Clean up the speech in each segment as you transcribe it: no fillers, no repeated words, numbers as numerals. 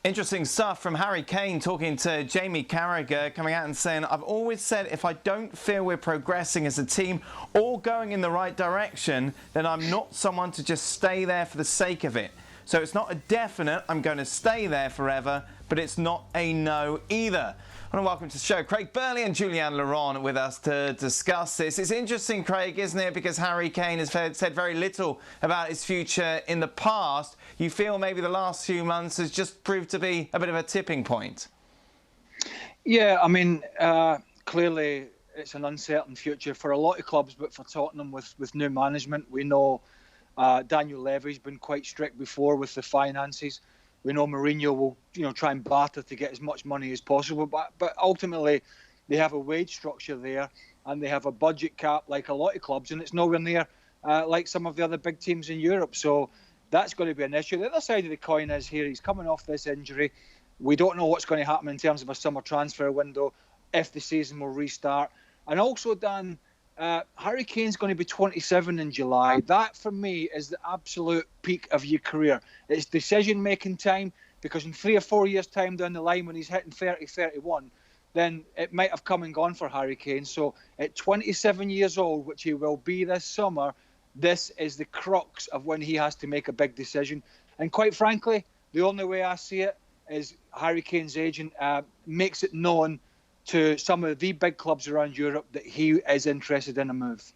Interesting stuff from Harry Kane talking to Jaime Carragher, coming out and saying, I've always said if I don't feel we're progressing as a team or going in the right direction, then I'm not someone to just stay there for the sake of it. So it's not a definite, I'm going to stay there forever, but it's not a no either. I want to welcome to the show Craig Burley and Julien with us to discuss this. It's interesting, Craig, isn't it? Because Harry Kane has said very little about his future in the past. You feel maybe the last few months has just proved to be a bit of a tipping point. Yeah, I mean, clearly it's an uncertain future for a lot of clubs, but for Tottenham with new management, we know Daniel Levy's been quite strict before with the finances. We know Mourinho will, try and barter to get as much money as possible, but ultimately they have a wage structure there and they have a budget cap like a lot of clubs, and it's nowhere near like some of the other big teams in Europe. So that's going to be an issue. The other side of the coin is here, he's coming off this injury. We don't know what's going to happen in terms of a summer transfer window, if the season will restart. And also, Dan, Harry Kane's going to be 27 in July. That, for me, is the absolute peak of your career. It's decision-making time, because in 3 or 4 years' time down the line, when he's hitting 30, 31, then it might have come and gone for Harry Kane. So at 27 years old, which he will be this summer, this is the crux of when he has to make a big decision. And quite frankly, the only way I see it is Harry Kane's agent makes it known to some of the big clubs around Europe that he is interested in a move.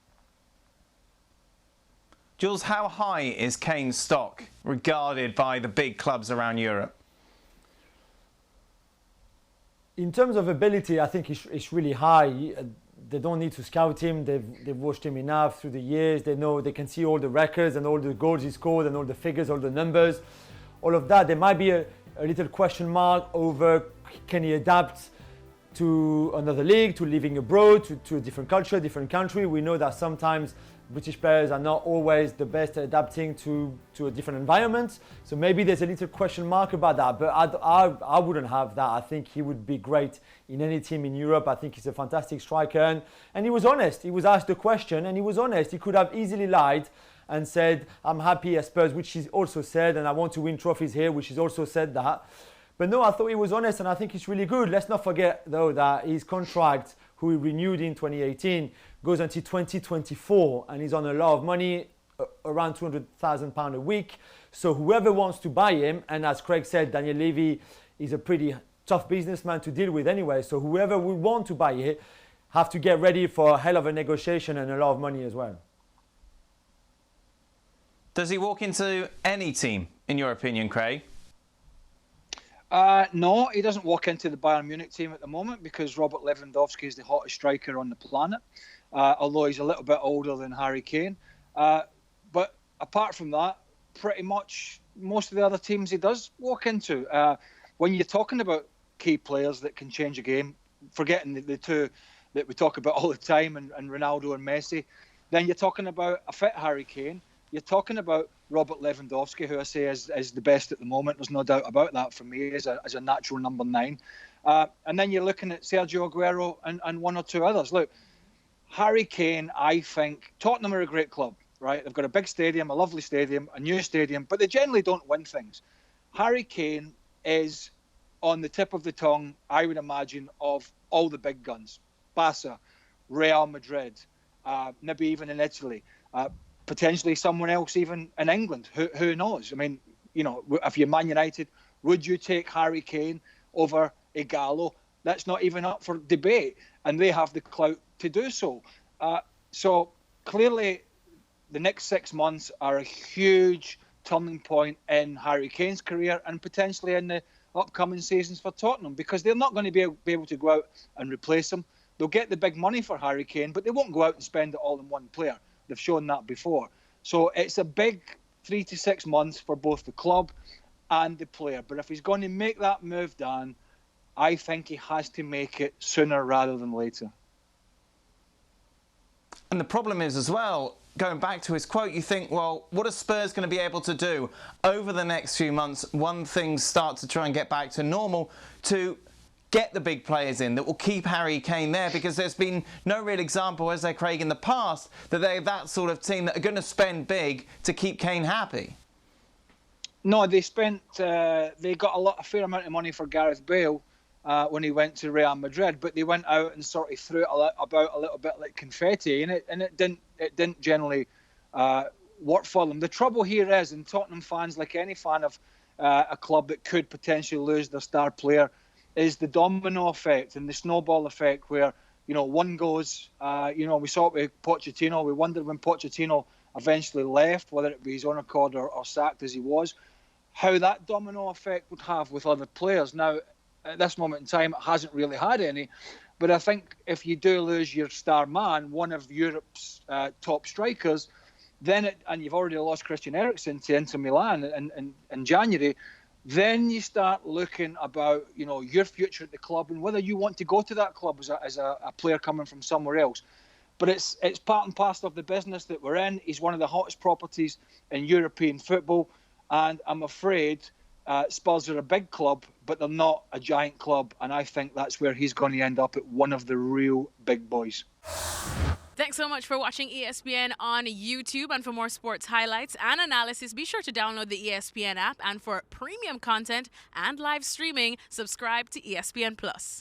Jules, how high is Kane's stock regarded by the big clubs around Europe? In terms of ability, I think it's really high. They don't need to scout him. They've watched him enough through the years. They know, they can see all the records and all the goals he scored and all the figures, all the numbers, all of that. There might be a little question mark over, can he adapt to another league, to living abroad, to a different culture, different country. We know that sometimes British players are not always the best at adapting to a different environment. So maybe there's a little question mark about that, but I wouldn't have that. I think he would be great in any team in Europe. I think he's a fantastic striker, and he was honest. He was asked the question and he was honest. He could have easily lied and said, I'm happy at Spurs, which he's also said, and I want to win trophies here, which he's also said that. But no, I thought he was honest, and I think it's really good. Let's not forget, though, that his contract, who he renewed in 2018, goes until 2024, and he's on a lot of money, around £200,000 a week. So whoever wants to buy him, and as Craig said, Daniel Levy is a pretty tough businessman to deal with anyway. So whoever would want to buy it have to get ready for a hell of a negotiation and a lot of money as well. Does he walk into any team, in your opinion, Craig? No, he doesn't walk into the Bayern Munich team at the moment, because Robert Lewandowski is the hottest striker on the planet, although he's a little bit older than Harry Kane. But apart from that, pretty much most of the other teams he does walk into. When you're talking about key players that can change a game, forgetting the two that we talk about all the time, and Ronaldo and Messi, then you're talking about a fit Harry Kane. You're talking about Robert Lewandowski, who I say is the best at the moment. There's no doubt about that for me as a natural number 9. And then you're looking at Sergio Aguero and one or two others. Look, Harry Kane, I think, Tottenham are a great club, right? They've got a big stadium, a lovely stadium, a new stadium, but they generally don't win things. Harry Kane is on the tip of the tongue, I would imagine, of all the big guns. Barca, Real Madrid, maybe even in Italy. Potentially someone else even in England. Who knows? I mean, if you're Man United, would you take Harry Kane over Ighalo? That's not even up for debate, and they have the clout to do so. So clearly, the next 6 months are a huge turning point in Harry Kane's career, and potentially in the upcoming seasons for Tottenham, because they're not going to be able to go out and replace him. They'll get the big money for Harry Kane, but they won't go out and spend it all in one player. They've shown that before. So it's a big 3 to 6 months for both the club and the player. But if he's going to make that move, Dan, I think he has to make it sooner rather than later. And the problem is as well, going back to his quote, you think, well, what are Spurs going to be able to do over the next few months when things start to try and get back to normal, to get the big players in that will keep Harry Kane there? Because there's been no real example, as there, Craig, in the past, that they're that sort of team that are going to spend big to keep Kane happy. No, they spent. They got a fair amount of money for Gareth Bale when he went to Real Madrid, but they went out and sort of threw it about a little bit like confetti, and it didn't generally work for them. The trouble here is, and Tottenham fans, like any fan of a club that could potentially lose their star player, is the domino effect and the snowball effect, where one goes. We saw it with Pochettino. We wondered when Pochettino eventually left, whether it be his own accord or sacked as he was, how that domino effect would have with other players. Now, at this moment in time, it hasn't really had any. But I think if you do lose your star man, one of Europe's top strikers, and you've already lost Christian Eriksen to Inter Milan in January, then you start looking about your future at the club and whether you want to go to that club as a player coming from somewhere else. But it's part and parcel of the business that we're in. He's one of the hottest properties in European football, and I'm afraid Spurs are a big club, but they're not a giant club, and I think that's where he's going to end up, at one of the real big boys. Thanks so much for watching ESPN on YouTube, and for more sports highlights and analysis, be sure to download the ESPN app, and for premium content and live streaming, subscribe to ESPN Plus.